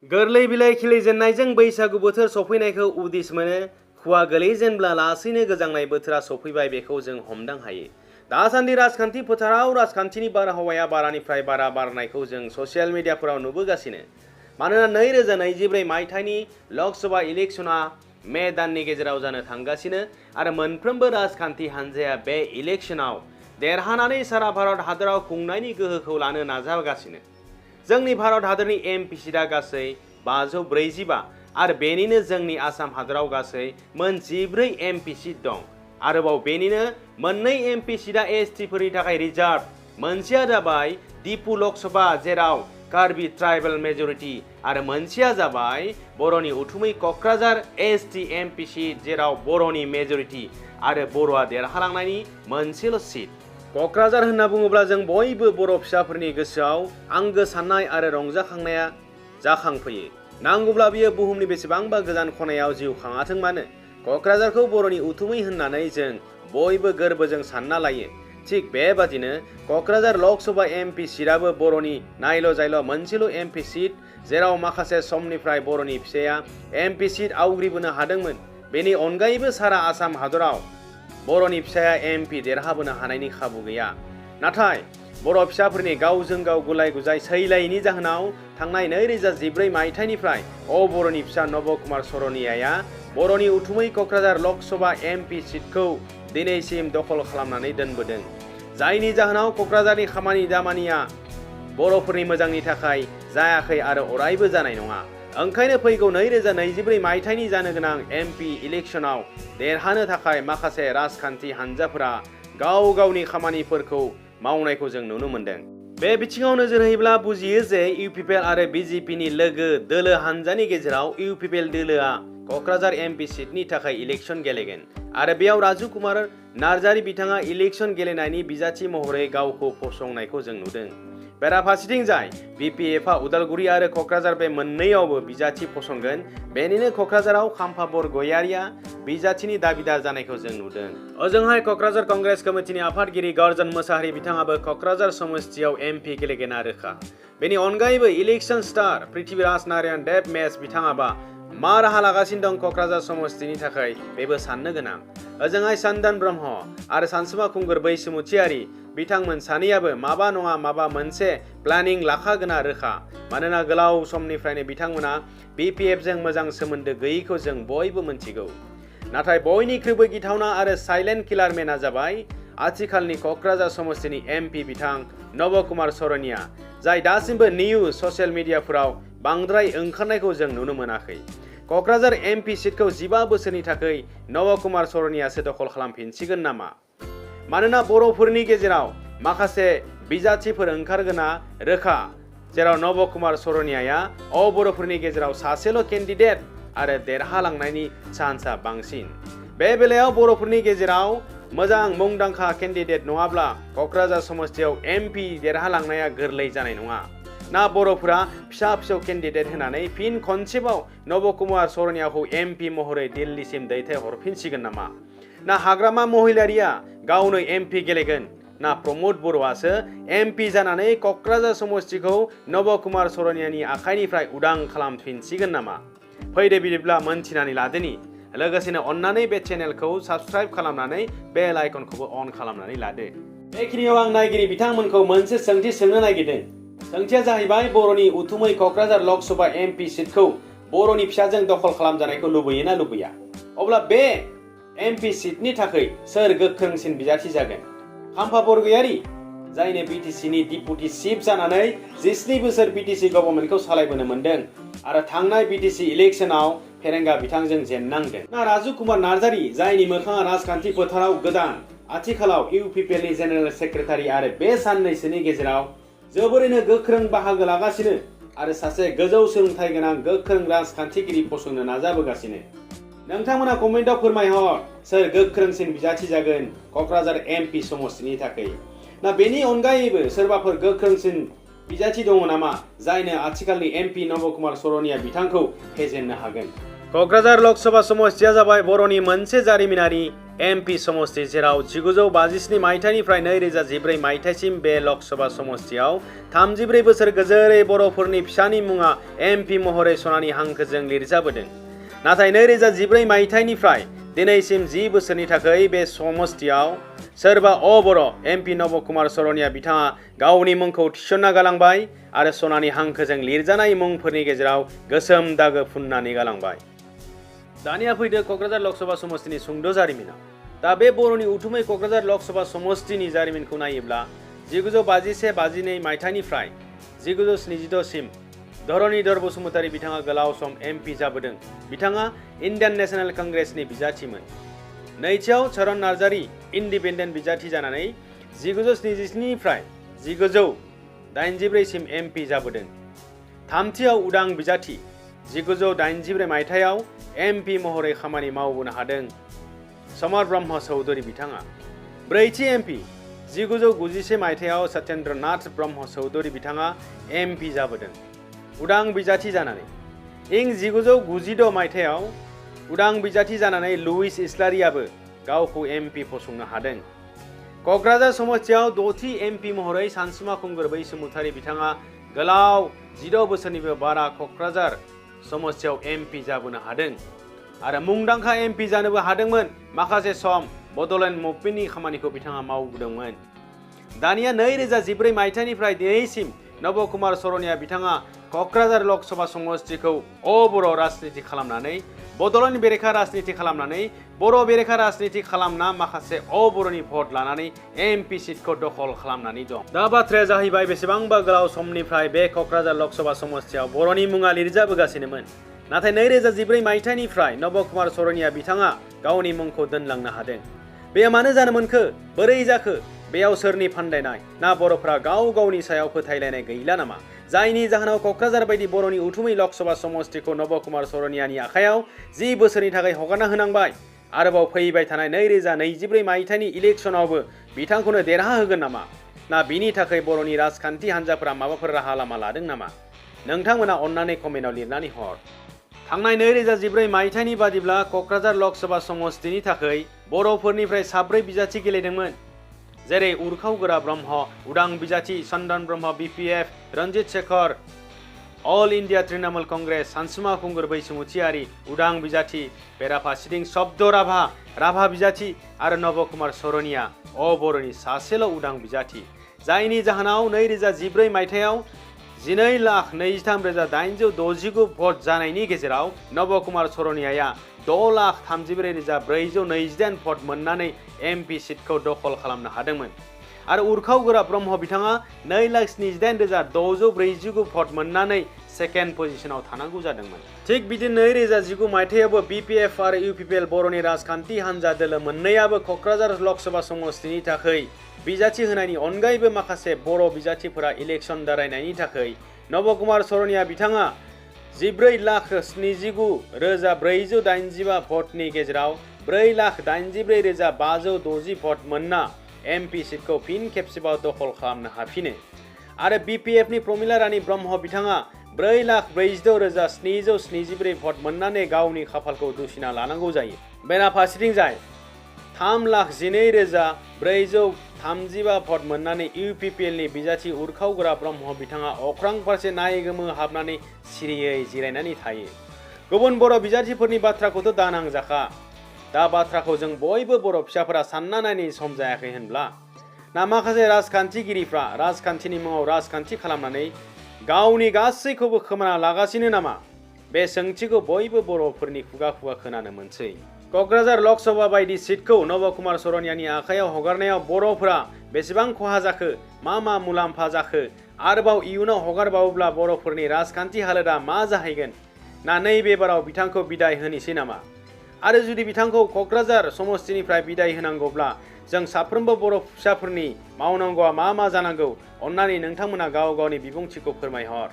गोरलै बिलाइ खिलिजेननायजों बैसागु बोथोर सफैनायखौ उदिस मोनो। खुवा गोलैजेनब्ला लासैनो गोजांनाय बोथोरा सफैबाय बेखौ जों हमदां हायो। दासान्दि राजखान्थि फोथाराव राजखान्थिनि बारहावाया बारानिफ्राय बारा बारनायखौ जों ससियेल मिडियाफोराव नुबोगासिनो। मानोना 2024 मायथाइनि लकसभा इलेक्शना मे दाननि गेजेराव जानो थांगासिनो आरो मोनफ्रोमबो राजखान्थि हान्जाया बे इलेक्शनाव देरहानानै सारा भारत हादराव खुंनायनि गोहोखौ लानो नाजागासिनो। जोंनि भारत हादरनि एमपि सीटआ गासै 545 आरो बेनिनो जोंनि आसाम हादराव गासै मोन 14 एमपि सीट दं। आरोबाव बेनिनो मोननै एमपि सीटआ एसटिफोरनि थाखाय रिजार्भ। मोनसेया जाबाय दिपु लकसभा जेराव कार्बि ट्राइबेल मेजरिटी आरो मोनसेया जाबाय बर'नि उथुमै क'क्राझार एसटि एमपि सीट जेराव बर'नि मेजरिटी आरो बर'आ देरहालांनायनि मोनसेल' सीट। क'क्राझार होनना बुङोब्ला जों बयबो बर' फिसाफोरनि गोसोआव आंगो साननाय आरो रंजाखांनाया जाखांफैयो। नांगौब्ला बियो बुहुमनि बेसेबांबा गोजान खनायाव जिउ खाङाथों मानो क'क्राझारखौ बर'नि उथुमै होननानै जों बयबो गोरबोजों सानना लायो। थिग बेबादिनो क'क्राझार लकसभा एमपि सीटआबो बर'नि नायल' जायल' मोनसेल' एमपि सीट जेराव माखासे समनिफ्राय बर'नि फिसाया एमपि सीट आवग्रिबोनो हादोंमोन। बेनि अनगायैबो सारा आसाम हादराव बर'नि फिसाया एमपि देरहाबोनो हानायनि खाबु गैया। नाथाय बर' फिसाफोरनि गावजों गाव गुलाय गुजाय सैलायैनि जाहोनाव थांनाय 2014 मायथाइनिफ्राय बर'नि फिसा नब कुमार सरनियाया बर'नि उथुमै क'क्राझार लकसभा एमपि सीटखौ दिनैसिम दखल खालामनानै दोनबोदों। जायनि जाहोनाव क'क्राझारनि खामानि दामानिया बर'फोरनि मोजांनि थाखाय जायाखै आरो अरायबो जानाय नङा। ओंखायनो फैगौ 2024 मायथाइनि जानो गोनां एमपि इलेक्शनाव देरहानो थाखाय माखासे राजखान्थि हान्जाफोरा गाव गावनि खामानिफोरखौ मावनायखौ जों नुनो मोनदों। बे बिथिङाव नोजोर होयोब्ला बुजियो जे इउपिपिएल आरो बिजेपिनि लोगो दोलो हान्जानि गेजेराव इउपिपिएल दोलोआ क'क्राझार एमपि सीटनि थाखाय इलेक्शन गेलेगोन आरो बेयाव राजु कुमार नार्जारी बिथाङा इलेक्शन गेलेनायनि बिजाथि महरै गावखौ फसंनायखौ जों नुदों। बेराफारसेथिं जाय बिपिएफआ उदालगुरि आरो क'क्राझार बे मोननैयावबो बिजाथि फसंगोन। बेनिनो क'क्राझाराव खाम्फा बरगयारिया बिजाथिनि दाबिदार जानायखौ जों नुदों। ओजोंहाय क'क्राझार कंग्रेस कमिटिनि आफादगिरि गर्जन मोसाहारि बिथाङाबो क'क्राझार समस्तियाव एमपि गेलेगोना रोखा। बेनि अनगायैबो इलेक्शन स्टार पृथ्वीराज नारायण देब मेस बिथाङाबा मा राहा लागासिनो दं क'क्राझार समस्तिनि थाखाय बेबो साननो गोनां। ओजोंहाय चन्दन ब्रह्म आरो सानसुमा खुंगुर बैसोमुथियारि बिथांमोन सानैयाबो माबा नङा माबा मोनसे प्लानिं लाखागोना रोखा। मानोना गोलाव समनिफ्रायनो बिथांमोना बिपिएफजों मोजां सोमोन्दो गैयैखौ जों बयबो मिन्थिगौ। नाथाय बयनिख्रुइबो गिथावना आरो साइलेन्ट किलारमेना जाबाय आथिखालनि क'क्राझार समस्तिनि एमपि बिथां नब कुमार सरनिया जाय दासिमबो निउज ससियेल मिडियाफोराव बांद्राय ओंखारनायखौ जों नुनो मोनाखै। क'क्राझार एमपि सीटखौ 15 बोसोरनि थाखाय नब कुमार सरनियासो दखल खालामफिनसिगोन नामा? मानोना बर'फोरनि गेजेराव माखासे बिजाथिफोर ओंखारगोना रोखा जेराव नब कुमार सरनियाया बर'फोरनि गेजेराव सासेल' केन्डिडेट आरो देरहालांनायनि चान्सआ बांसिन। बे बेलायाव बर'फोरनि गेजेराव मोजां मुंदांखा केन्डिडेट नङाब्ला क'क्राझार समस्तियाव एमपि देरहालांनाया गोरलै जानाय नङा। ना बर'फोरा फिसा फिसौ केन्डिडेट होनानै फिन खनसेबाव नब कुमार सरनियाखौ एमपि महरै दिल्लीसिम दैथायहरफिनसिगोन नामा? ना हाग्रामा महिलारिया गावनो एमपि गेलेगोन? ना प्रमद बर'आसो एमपि जानानै क'क्राझार समस्तिखौ नब कुमार सरनियानि आखाइनिफ्राय उदां खालामफिनसिगोन नामा? फैदो बिदिब्ला मोनथिनानै लादोनि। लोगोसेनो अन्नानै बे चेनेलखौ साबस्क्राइब खालामनानै बेल आइकनखौबो अन खालामनानै लादो। बेखिनियाव आं नायगिरि बिथांमोनखौ मोनसे सोंथि सोंनो नागिरदों। सोंथिया जाहैबाय बर'नि उथुमै क'क्राझार लकसभा एमपि सीटखौ बर'नि फिसाजों दखल खालामजानायखौ लुबैयो ना लुबैया? अब्ला बे एमपि सीटनि थाखाय सोर गोख्रोंसिन बिजाथि जागोन? खाम्फा बरगयारि जायनो बिटिसिनि डिपुटि चिफ जानानै 17 बोसोर बिटिसि गभर्नमेन्टखौ सालायबोनो मोनदों आरो थांनाय बिटिसि इलेक्शनाव फेरेंगा बिथांजों जेननांदों। ना राजु कुमार नार्जारी जायनि मोखाङा राजखान्थि फोथाराव गोदान आथिखालाव इउपिपिएलनि जेनेरेल सेक्रेटारि आरो बे साननैसोनि गेजेराव जोबोरैनो गोख्रों बाहागो लागासिनो आरो सासे गोजौ सोलोंथाइ गोनां गोख्रों राजखान्थिगिरि फसंनो नाजाबोगासिनो। नोंथांमोना कमेन्टआव फोरमायहर सोर गोख्रोंसिन बिजाथि जागोन क'क्राझार एमपि समस्तिनि थाखाय। ना बेनि अनगायैबो सोरबाफोर गोख्रोंसिन बिजाथि दङ नामा जायनो आथिखालनि एमपि नब कुमार सरनिया बिथांखौ फेजेननो हागोन? क'क्राझार लकसभा समस्तिया जाबाय बर'नि मोनसे जारिमिनारि MP समष्टि जेराव 1957 मायथाइनिफ्राय 2014 मायथाइसिम बे लकसभा समष्टियाव 34 बोसोर गोजोरै बर'फोरनि फिसानि मुङा MP महरै सनानि हांखोजों लिरजाबोदों। नाथाय 2014 मायथाइनिफ्राय दिनैसिम 10 बोसोरनि थाखाय बे समष्टियाव सोरबा बर' MP नब कुमार सरनिया बिथाङा गावनि मुंखौ थिसनना गालांबाय आरो सनानि हांखोजों लिरजानाय मुंफोरनि गेजेराव गोसोम दागो फुननानै गालांबाय। दानिया फैदो क'क्राझार लकसभा समष्टिनि सुंद' जारिमिनाव। दा बे बर'नि उथुमै क'क्राझार लकसभा समष्टिनि जारिमिनखौ नायोब्ला 1951-52 मायथाइनिफ्राय 1976 सिम धरनीधर बसुमतारी बिथाङा गोलाव सम MP जाबोदों। बिथाङा इन्डियान नेशनेल कंग्रेसनि बिजाथिमोन। नैथियाव चरण नार्जारी इन्डिपेन्डेन्ट बिजाथि जानानै 1977 निफ्राय 1984 सिम MP जाबोदों। थामथियाव उदां बिजाथि 1984 मायथाइयाव MP महरै खामानि मावबोनो हादों समर ब्रह्म चौधुरी बिथाङा। ब्रैथि MP 1991 मायथाइयाव सत्येन्द्र नाथ ब्रह्म चौधुरी बिथाङा MP जाबोदों उदां बिजाथि जानानै। इं 1996 मायथाइयाव उदां बिजाथि जानानै लुइस इस्लारियाबो गावखौ MP फसंनो हादों। क'क्राझार समष्टियाव द'थि MP महरै सानसुमा खुंगुर बैसोमुतियारी बिथाङा गोलाव 16 बोसोरनिबो बारा क'क्राझार समष्टियाव MP जाबोनो हादों आरो मुंदांखा MP जानोबो हादोंमोन। माखासे सम बड'लेण्ड मुभमेन्टनि खामानिखौ बिथाङा मावबोदोंमोन। दानिया 2014 मायथाइनिफ्राय दिनैसिम नब कुमार सरनिया बिथाङा क'क्राझार लकसभा समष्टिखौ बर' राजनिति खालामनानै बड'लेण्ड बेरेखा राजनिति खालामनानै बर' बेरेखा राजनिति खालामना माखासे बर'नि भट लानानै MP सिटखौ दखल खालामनानै दं। दा बाथ्राया जाहैबाय बेसेबांबा गोलाव समनिफ्राय बे क'क्राझार लकसभा समष्टियाव बर'नि मुङा लिरजाबोगासिनोमोन। नाथाय 2014 मायथाइनिफ्राय नब कुमार सरनिया बिथाङा गावनि मुंखौ दोनलांनो हादों। बे मानो जानो मोनखो? बोरै जाखो? बेयाव सोरनि फान्दायनाय? ना बर'फ्रा गाव गावनि सायाव फोथायलायनाय गैला नामा? जायनि जाहोनाव क'क्राझार बायदि बर'नि उथुमै लकसभा समष्टिखौ नब कुमार सरनियानि आखायाव 10 बोसोरनि थाखाय हगारना होनांबाय। आरोबाव फैबाय थानाय 2024 मायथाइनि इलेक्सनावबो बिथांखौनो देरहाहोगोन नामा? ना बिनि थाखाय बर'नि राजखान्थि हान्जाफोरा माबाफोर राहा लामा लादों नामा? नोंथांमोना अन्नानै कमेन्टआव लिरनानै हर। थांनाय 2014 मायथाइनि बादिब्ला क'क्राझार लकसभा समष्टिनि थाखाय बर'फोरनिफ्राय 7 बिजाथि गेलेदोंमोन। जेरै उरखाव ब्रह्म उदां बिजाथि Chandan Brahma BPF Ranjit Shekhar all India Trinamool Congress सानसुमा खुंगुर बैसोमुतियारी उदां बिजाथि बेराफारसेथिं शब्द राभा बिजाथि आरो नब कुमार सरनिया बर'नि सासेल' उदां बिजाथि। जायनि जाहोनाव 2014 मायथाइयाव 12,23,869 भट जानायनि गेजेराव नब कुमार सरनियाया 6,34,428 भट मोननानै MP सिटखौ दखल खालामनो हादोंमोन आरो उरखाव ब्रह्म बिथाङा 2,68,649 भट मोननानै सेकेन्ड पजिशनाव थानांगौ जादोंमोन। थिग बिदिनो 2019 मायथाइयावबो BPF आरो UPPL बर'नि राजखान्थि हान्जा दोलो मोननैयाबो क'क्राझार लकसभा समष्टिनि थाखाय बिजाथि होनायनि अनगायैबो माखासे बर' बिजाथिफोरा इलेक्सन दारायनायनि थाखाय नब कुमार सरनिया बिथाङा 14,79,485 भटनि गेजेराव 4,84,560 भट मोनना MP सिटखौ फिन खेबसेबाव दखल खालामनो हाफिनो आरो BPFनि प्रमिला रानी ब्रह्म बिथाङा 4,46,774 भट मोननानै गावनि खाफालखौ दुसिना लानांगौ जायो। बेराफारसेथिंजाय 3,11,435 भट मोननानै UPPLनि बिजाथि उरखाव ब्रह्म बिथाङा अख्रां फारसे नायगोमो हाबनानै सिरियै जिरायनानै थायो। गुबुन बर' बिजाथिफोरनि बाथ्राखौथ' दानांजाखा। दा बाथ्राखौ जों बयबो बर' फिसाफोरा सानना नायनायनि सम जायाखै होनब्ला? ना माखासे राजखान्थिगिरिफ्रा राजखान्थिनि मुङाव राजखान्थि खालामनानै गावनि गासैखौबो खोमाना लागासिनो नामा? बे सोंथिखौ बयबो बर'फोरनि खुगा खोनानो मोनसै। क'क्राझार लकसभा बायदि सिटखौ नब कुमार सरनियानि आखायाव हगारनायाव बर'फोरा बेसेबां खहा जाखो? मा मुलाम्फा जाखो? आरोबाव इयुनाव हगारबावोब्ला बर'फोरनि राजखान्थि हालोदा मा जाहैगोन? ना नैबे बाराव बिथांखौ बिदाय होनोसै नामा? आरो जुदि बिथांखौ क'क्राझार समष्टिनिफ्राय बिदाय होनांगौब्ला जों साफ्रोमबो बर' फिसाफोरनि मावनांगौआ मा जानांगौ? अन्नानै नोंथांमोना गाव गावनि बिबुंथिखौ फोरमायहर।